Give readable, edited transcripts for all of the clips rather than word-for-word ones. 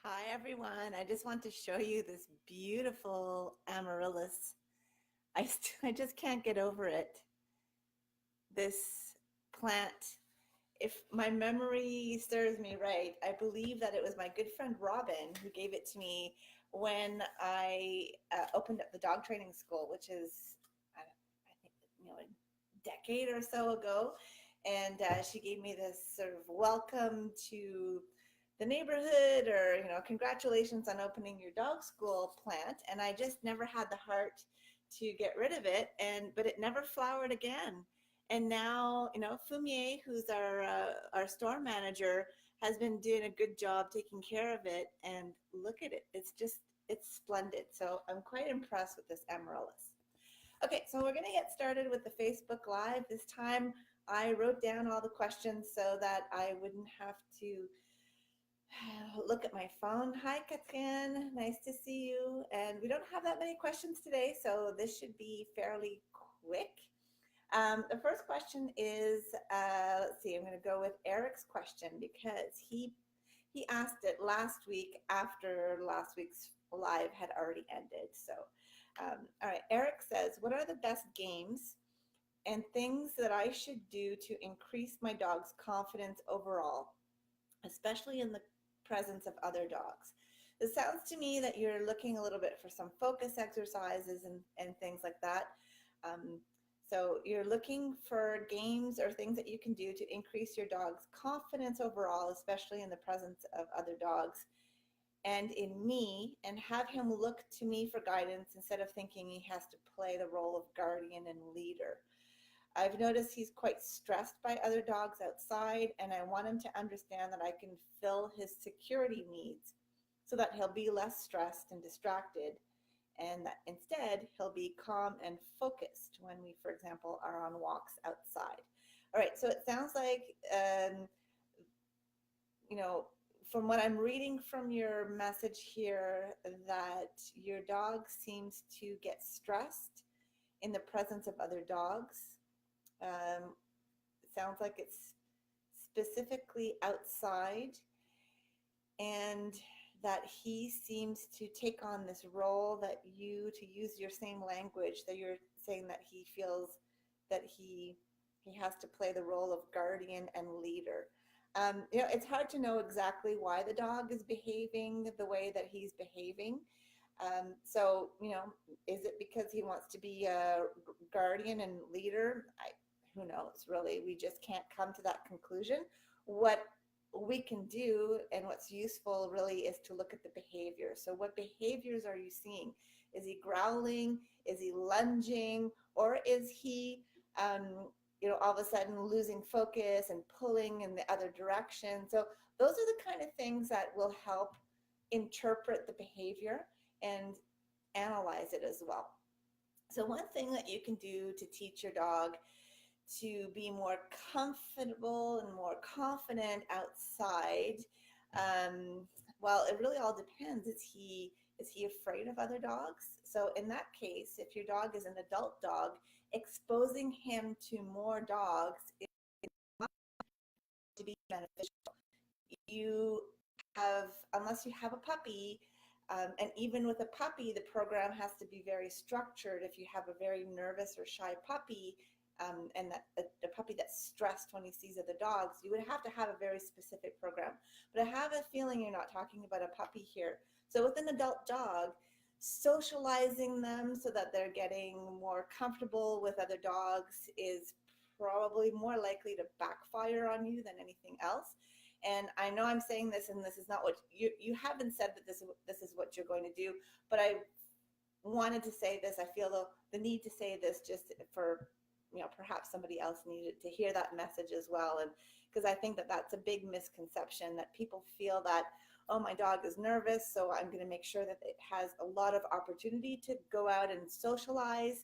Hi everyone. I just want to show you this beautiful amaryllis. I just can't get over it. This plant, if my memory serves me right, I believe that it was my good friend Robin who gave it to me when I opened up the dog training school, which is, I think, a decade or so ago. And she gave me this sort of welcome to the neighborhood, or congratulations on opening your dog school plant. And I just never had the heart to get rid of it, and but it never flowered again. And now, Fumier, who's our store manager, has been doing a good job taking care of it. And look at it; it's splendid. So I'm quite impressed with this amaryllis. Okay, so we're going to get started with the Facebook Live. This time I wrote down all the questions so that I wouldn't have to look at my phone. Hi, Katrin. Nice to see you. And we don't have that many questions today, so this should be fairly quick. The first question is, let's see, I'm going to go with Eric's question because he asked it last week after last week's live had already ended. So, all right, Eric says, what are the best games and things that I should do to increase my dog's confidence overall, especially in the presence of other dogs? It sounds to me that you're looking a little bit for some focus exercises and things like that. So you're looking for games or things that you can do to increase your dog's confidence overall, especially in the presence of other dogs and in me, and have him look to me for guidance instead of thinking he has to play the role of guardian and leader. I've noticed he's quite stressed by other dogs outside, and I want him to understand that I can fill his security needs so that he'll be less stressed and distracted, and that instead he'll be calm and focused when we, for example, are on walks outside. All right, so it sounds like, you know, from what I'm reading from your message here, that your dog seems to get stressed in the presence of other dogs. It sounds like it's specifically outside, and that he seems to take on this role that you, to use your same language, that you're saying that he feels that he has to play the role of guardian and leader. It's hard to know exactly why the dog is behaving the way that he's behaving. So, is it because he wants to be a guardian and leader? Who knows, really? We just can't come to that conclusion. What we can do and what's useful really is to look at the behavior. So what behaviors are you seeing? Is he growling? Is he lunging? Or is he, all of a sudden losing focus and pulling in the other direction? So those are the kind of things that will help interpret the behavior and analyze it as well. So one thing that you can do to teach your dog to be more comfortable and more confident outside, well, it really all depends. Is he afraid of other dogs? So in that case, if your dog is an adult dog, exposing him to more dogs is not to be beneficial. You have, unless you have a puppy, and even with a puppy, the program has to be very structured. If you have a very nervous or shy puppy, and that a puppy that's stressed when he sees other dogs, you would have to have a very specific program. But I have a feeling you're not talking about a puppy here. So with an adult dog, socializing them so that they're getting more comfortable with other dogs is probably more likely to backfire on you than anything else. And I know I'm saying this, and this is not what you haven't said that this is what you're going to do, but I wanted to say this. I feel the need to say this just for, perhaps somebody else needed to hear that message as well. And because I think that that's a big misconception, that people feel that, oh, my dog is nervous, so I'm going to make sure that it has a lot of opportunity to go out and socialize.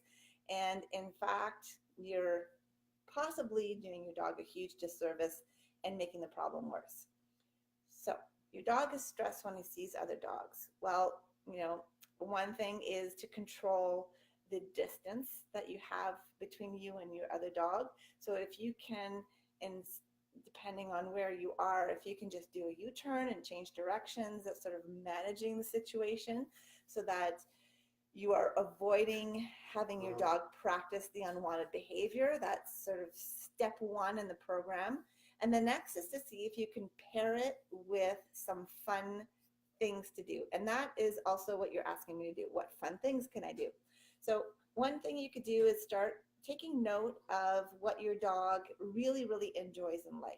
And in fact, you're possibly doing your dog a huge disservice and making the problem worse. So your dog is stressed when he sees other dogs. Well, one thing is to control the distance that you have between you and your other dog. So if you can depending on where you are, if you can just do a U-turn and change directions, that's sort of managing the situation so that you are avoiding having your dog practice the unwanted behavior. That's sort of step one in the program. And the next is to see if you can pair it with some fun things to do. And that is also what you're asking me to do. What fun things can I do? So one thing you could do is start taking note of what your dog really, really enjoys in life.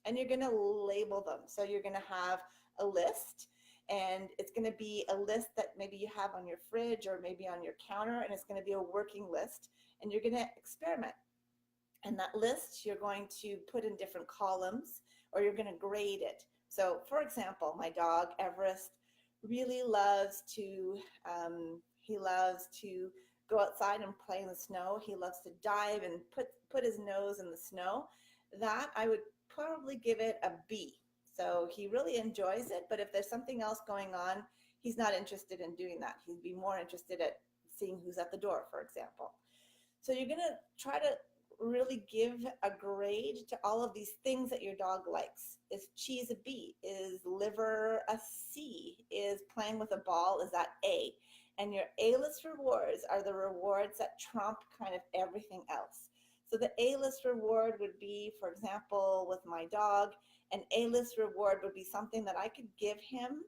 And you're going to label them. So you're going to have a list, and it's going to be a list that maybe you have on your fridge or maybe on your counter, and it's going to be a working list, and you're going to experiment. And that list you're going to put in different columns, or you're going to grade it. So for example, my dog Everest really loves to go outside and play in the snow. He loves to dive and put his nose in the snow. That I would probably give it a B. So he really enjoys it, but if there's something else going on, he's not interested in doing that. He'd be more interested at seeing who's at the door, for example. So you're going to try to really give a grade to all of these things that your dog likes. Is cheese a B? Is liver a C? Is playing with a ball, is that A? And your A-list rewards are the rewards that trump kind of everything else. So the A-list reward would be, for example, with my dog, an A-list reward would be something that I could give him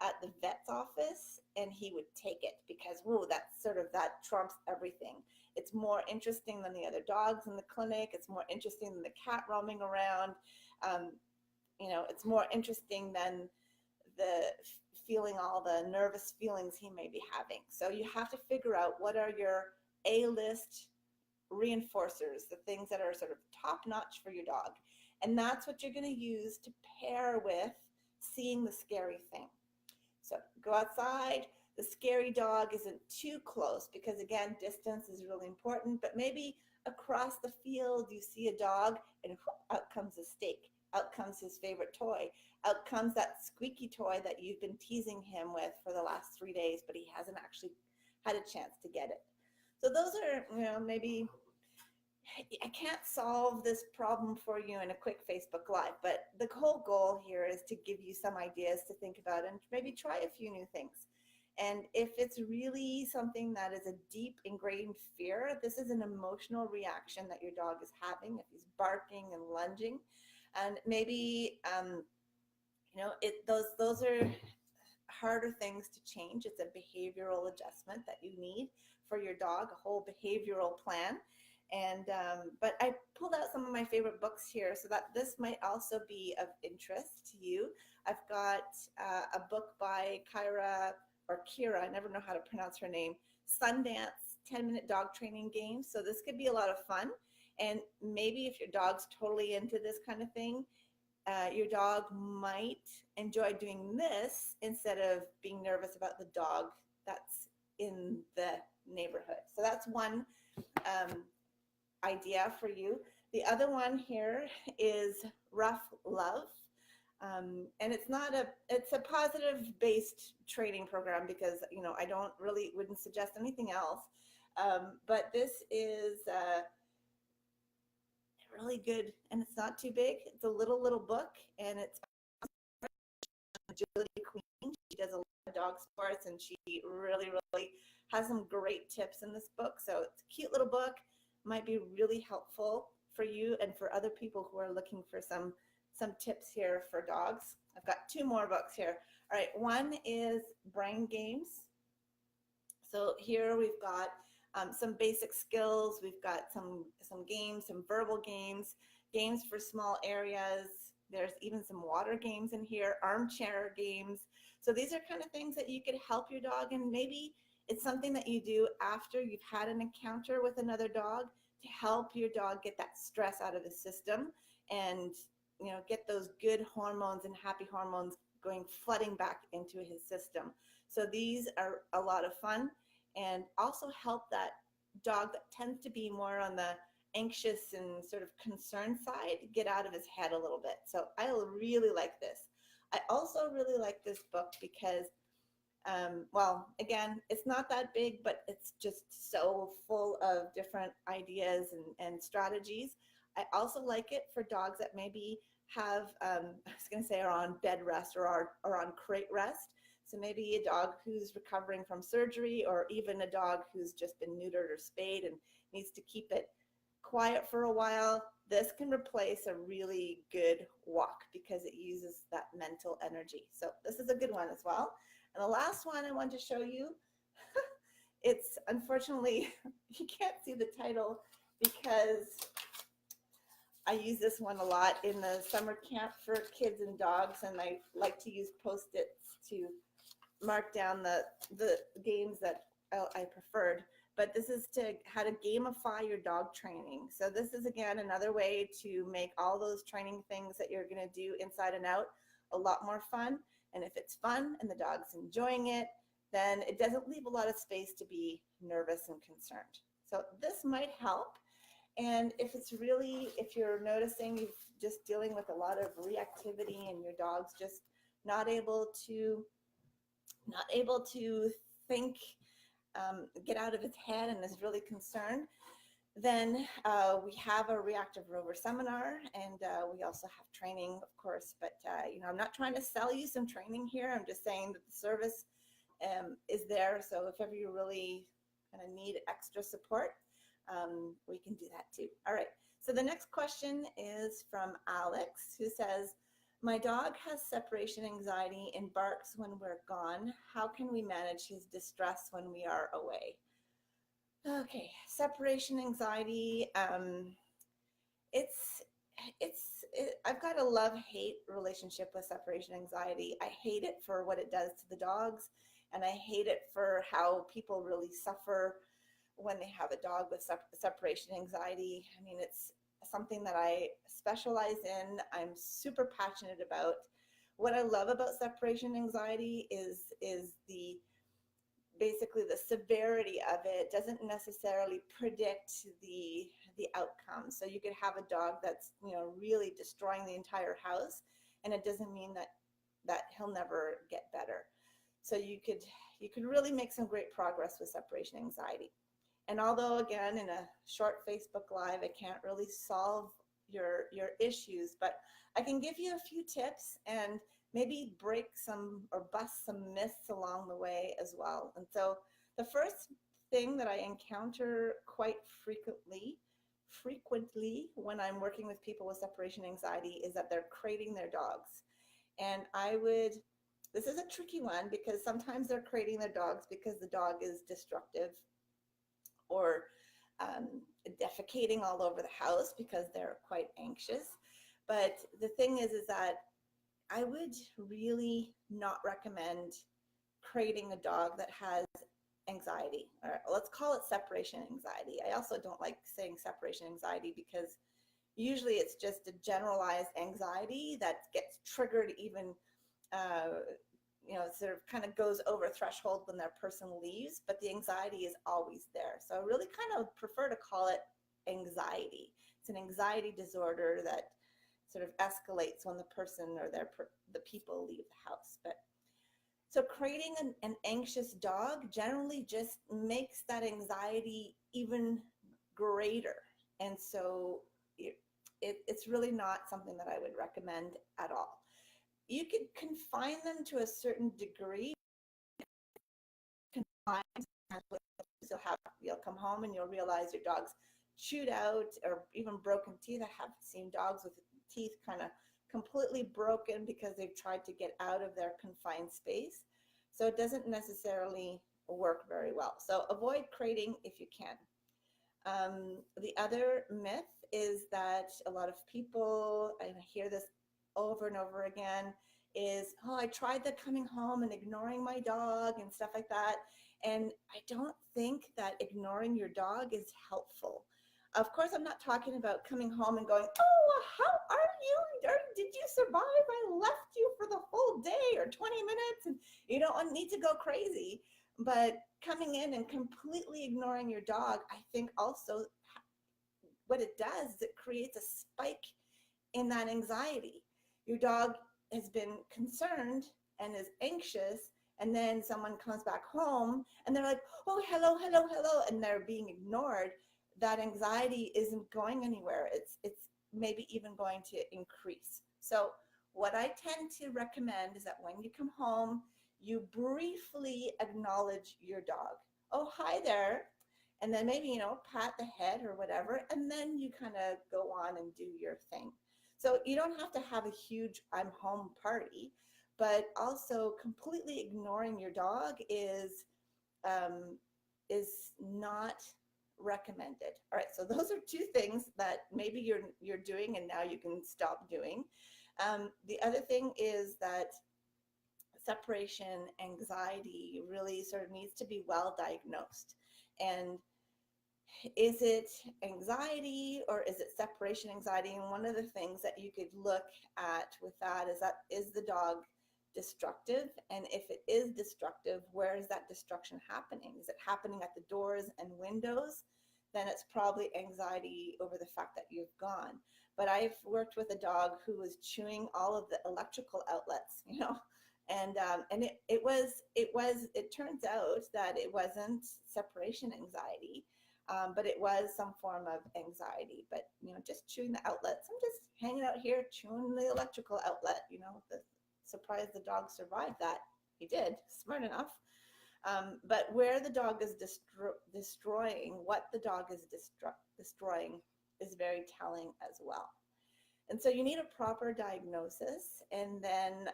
at the vet's office and he would take it because, whoa, that trumps everything. It's more interesting than the other dogs in the clinic. It's more interesting than the cat roaming around. It's more interesting than feeling all the nervous feelings he may be having. So you have to figure out what are your A-list reinforcers, the things that are sort of top notch for your dog. And that's what you're going to use to pair with seeing the scary thing. So go outside. The scary dog isn't too close because, again, distance is really important. But maybe across the field you see a dog and whoop, out comes a steak. Out comes his favorite toy. Out comes that squeaky toy that you've been teasing him with for the last 3 days, but he hasn't actually had a chance to get it. So those are, maybe I can't solve this problem for you in a quick Facebook Live, but the whole goal here is to give you some ideas to think about and maybe try a few new things. And if it's really something that is a deep ingrained fear, this is an emotional reaction that your dog is having if he's barking and lunging. And maybe, those are harder things to change. It's a behavioral adjustment that you need for your dog, a whole behavioral plan. And but I pulled out some of my favorite books here so that this might also be of interest to you. I've got a book by Kira, I never know how to pronounce her name, Sundance 10-minute dog training games. So this could be a lot of fun. And maybe if your dog's totally into this kind of thing, your dog might enjoy doing this instead of being nervous about the dog that's in the neighborhood. So that's one idea for you. The other one here is Rough Love. And it's a positive based training program because, I wouldn't suggest anything else. But this is really good, and it's not too big. It's a little book, and it's Agility Queen. She does a lot of dog sports, and she really, really has some great tips in this book. So it's a cute little book, might be really helpful for you and for other people who are looking for some tips here for dogs. I've got two more books here. All right, one is Brain Games. So here we've got some basic skills. We've got some games, some verbal games, games for small areas. There's even some water games in here, armchair games. So these are kind of things that you could help your dog, and maybe it's something that you do after you've had an encounter with another dog to help your dog get that stress out of the system and get those good hormones and happy hormones going flooding back into his system. So these are a lot of fun and also help that dog that tends to be more on the anxious and sort of concerned side get out of his head a little bit. So I really like this. I also really like this book because again, it's not that big, but it's just so full of different ideas and strategies. I also like it for dogs that maybe have, I was going to say, are on bed rest or on crate rest. So maybe a dog who's recovering from surgery, or even a dog who's just been neutered or spayed and needs to keep it quiet for a while. This can replace a really good walk because it uses that mental energy. So this is a good one as well. And the last one I want to show you, it's unfortunately, you can't see the title because I use this one a lot in the summer camp for kids and dogs, and I like to use Post-its to mark down the games that I preferred. But this is to how to gamify your dog training. So this is, again, another way to make all those training things that you're going to do inside and out a lot more fun. And if it's fun and the dog's enjoying it, then it doesn't leave a lot of space to be nervous and concerned. So this might help. And if you're noticing you're just dealing with a lot of reactivity and your dog's just not able to think, get out of its head, and is really concerned, then we have a reactive rover seminar, and we also have training, of course. But I'm not trying to sell you some training here. I'm just saying that the service is there. So if ever you really kind of need extra support, we can do that too. All right. So the next question is from Alex, who says, my dog has separation anxiety and barks when we're gone. How can we manage his distress when we are away? Okay, separation anxiety. I've got a love-hate relationship with separation anxiety. I hate it for what it does to the dogs, and I hate it for how people really suffer when they have a dog with separation anxiety. I mean, it's something that I specialize in. I'm super passionate about. What I love about separation anxiety is basically the severity of it doesn't necessarily predict the outcome. So you could have a dog that's really destroying the entire house, and it doesn't mean that he'll never get better. So you could really make some great progress with separation anxiety. And although, again, in a short Facebook Live, I can't really solve your issues, but I can give you a few tips and maybe break some or bust some myths along the way as well. And so the first thing that I encounter quite frequently when I'm working with people with separation anxiety is that they're crating their dogs. And this is a tricky one, because sometimes they're crating their dogs because the dog is destructive, or defecating all over the house because they're quite anxious. But the thing is that I would really not recommend crating a dog that has anxiety, or let's call it separation anxiety. I also don't like saying separation anxiety because usually it's just a generalized anxiety that gets triggered even sort of kind of goes over threshold when that person leaves, but the anxiety is always there. So I really kind of prefer to call it anxiety. It's an anxiety disorder that sort of escalates when the person or the people leave the house. But so creating an anxious dog generally just makes that anxiety even greater. And so it's really not something that I would recommend at all. You could confine them to a certain degree. You'll come home and you'll realize your dog's chewed out or even broken teeth. I have seen dogs with teeth kind of completely broken because they've tried to get out of their confined space. So it doesn't necessarily work very well. So avoid crating if you can. The other myth is that a lot of people, and I hear this over and over again, is, oh, I tried the coming home and ignoring my dog and stuff like that. And I don't think that ignoring your dog is helpful. Of course, I'm not talking about coming home and going, oh, how are you? Did you survive? I left you for the whole day or 20 minutes, and you don't need to go crazy. But coming in and completely ignoring your dog, I think also what it does is it creates a spike in that anxiety. Your dog has been concerned and is anxious, and then someone comes back home and they're like, oh, hello, hello, hello, and they're being ignored. that anxiety isn't going anywhere. It's maybe even going to increase. So what I tend to recommend is that when you come home, you briefly acknowledge your dog. Oh, hi there. And then maybe, pat the head or whatever. And then you kind of go on and do your thing. So you don't have to have a huge I'm home party, but also completely ignoring your dog um, is not recommended. All right, so those are two things that maybe you're doing and now you can stop doing. The other thing is that separation anxiety really sort of needs to be well diagnosed. And is it anxiety or is it separation anxiety? And one of the things that you could look at with that is the dog destructive? And if it is destructive, where is that destruction happening? Is it happening at the doors and windows? Then it's probably anxiety over the fact that you've gone. But I've worked with a dog who was chewing all of the electrical outlets, and it turns out that it wasn't separation anxiety, but it was some form of anxiety. But just chewing the outlets. I'm just hanging out here chewing the electrical outlet. Surprised the dog survived that. He did, smart enough. But where the dog is destroying, what the dog is destroying is very telling as well. And so you need a proper diagnosis and then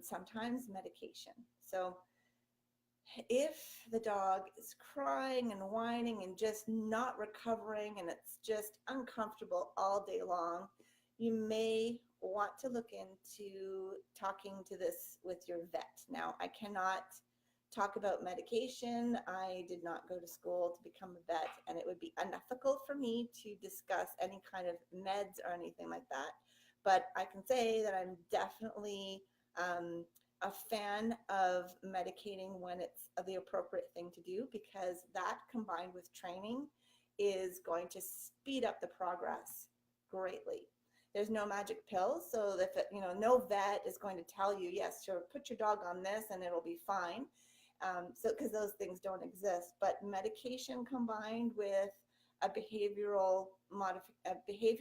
sometimes medication. So if the dog is crying and whining and just not recovering and it's just uncomfortable all day long, you may want to look into talking to this with your vet. Now, I cannot talk about medication. I did not go to school to become a vet, and it would be unethical for me to discuss any kind of meds or anything like that. But I can say that I'm definitely a fan of medicating when it's the appropriate thing to do, because that combined with training is going to speed up the progress greatly. There's no magic pills, so that no vet is going to tell you, yes, sure, put your dog on this and it'll be fine. Because those things don't exist. But medication combined with a behavior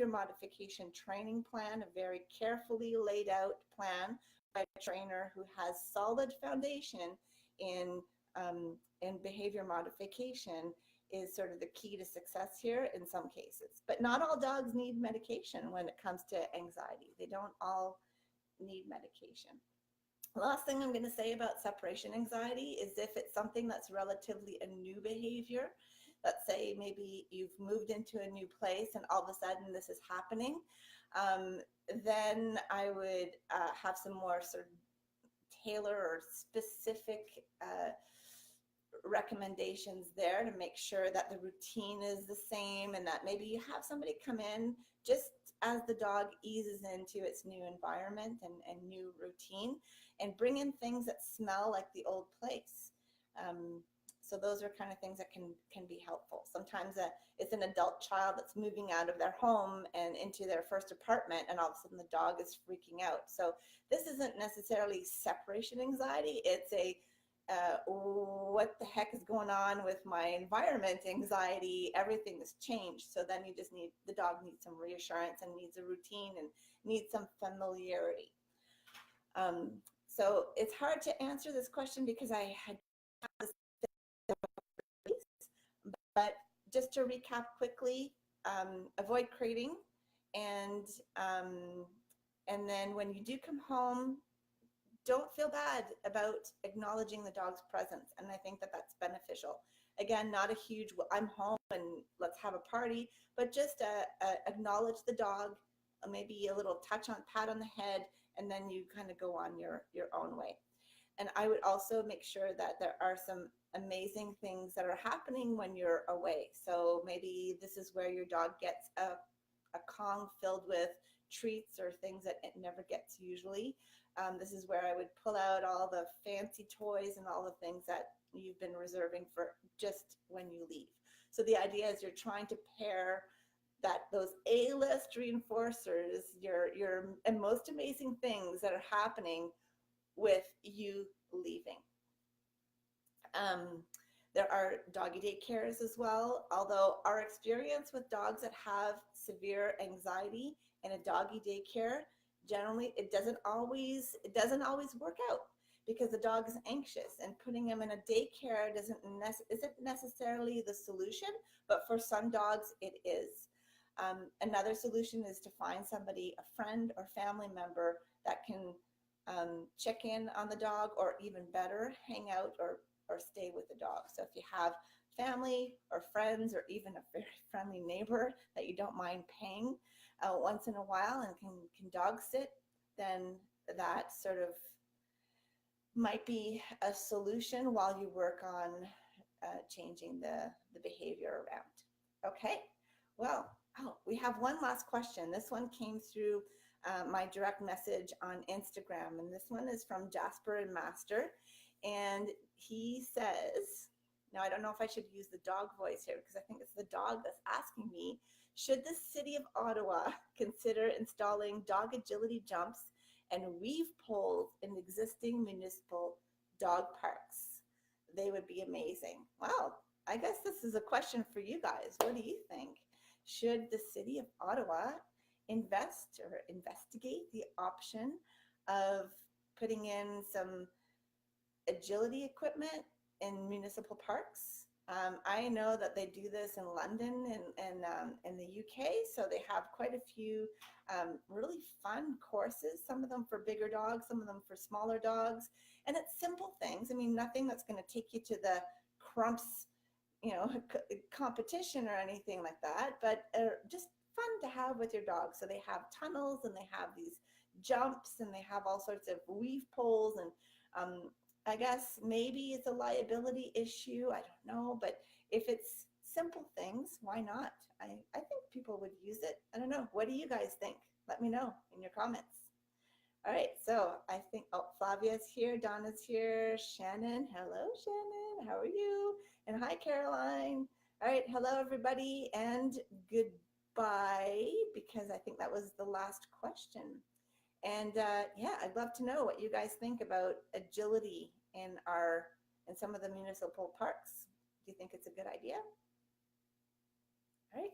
modification training plan, a very carefully laid out plan by a trainer who has solid foundation in behavior modification, is sort of the key to success here in some cases. But not all dogs need medication when it comes to anxiety. They don't all need medication. The last thing I'm going to say about separation anxiety is if it's something that's relatively a new behavior, let's say maybe you've moved into a new place and all of a sudden this is happening, then I would have some more sort of tailor or specific recommendations there to make sure that the routine is the same, and that maybe you have somebody come in just as the dog eases into its new environment and new routine, and bring in things that smell like the old place. So those are kind of things that can be helpful. Sometimes it's an adult child that's moving out of their home and into their first apartment, and all of a sudden the dog is freaking out. So this isn't necessarily separation anxiety. It's a what the heck is going on with my environment anxiety. Everything has changed. So then the dog needs some reassurance and needs a routine and needs some familiarity. So it's hard to answer this question because I had this, but just to recap quickly, avoid crating, and then when you do come home, don't feel bad about acknowledging the dog's presence. And I think that that's beneficial. Again, not a huge, I'm home and let's have a party, but just acknowledge the dog, maybe a little pat on the head, and then you kind of go on your own way. And I would also make sure that there are some amazing things that are happening when you're away. So maybe this is where your dog gets a Kong filled with treats or things that it never gets usually. This is where I would pull out all the fancy toys and all the things that you've been reserving for just when you leave. So the idea is you're trying to pair those A-list reinforcers, your most amazing things that are happening with you leaving. There are doggy daycares as well, although our experience with dogs that have severe anxiety in a doggy daycare, generally it doesn't always work out because the dog is anxious, and putting them in a daycare isn't necessarily the solution, but for some dogs it is. Another solution is to find somebody, a friend or family member, that can check in on the dog, or even better, hang out or stay with the dog. So if you have family or friends, or even a very friendly neighbor that you don't mind paying once in a while and can dog sit, then that sort of might be a solution while you work on changing the behavior around. Okay, well, we have one last question. This one came through my direct message on Instagram, and this one is from Jasper and Master, and he says, now I don't know if I should use the dog voice here because I think it's the dog that's asking me, should the city of Ottawa consider installing dog agility jumps and weave poles in existing municipal dog parks? They would be amazing. Well, I guess this is a question for you guys. What do you think? Should the city of Ottawa invest or investigate the option of putting in some agility equipment in municipal parks? I know that they do this in London and in the UK, so they have quite a few really fun courses, some of them for bigger dogs, some of them for smaller dogs, and it's simple things. I mean, nothing that's going to take you to the crumps, competition or anything like that, but just fun to have with your dog. So they have tunnels, and they have these jumps, and they have all sorts of weave poles, and I guess maybe it's a liability issue. I don't know, but if it's simple things, why not? I think people would use it. I don't know. What do you guys think? Let me know in your comments. All right, so I think, Flavia's here, Donna's here, Shannon. Hello, Shannon. How are you? And hi, Caroline. All right, hello, everybody, and goodbye, because I think that was the last question. And yeah, I'd love to know what you guys think about agility in some of the municipal parks. Do you think it's a good idea? All right,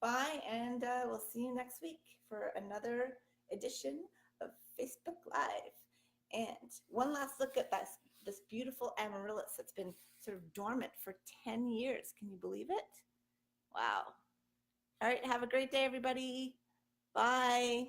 bye, and we'll see you next week for another edition of Facebook Live. And one last look at this beautiful amaryllis that's been sort of dormant for 10 years. Can you believe it? Wow. All right, have a great day, everybody. Bye.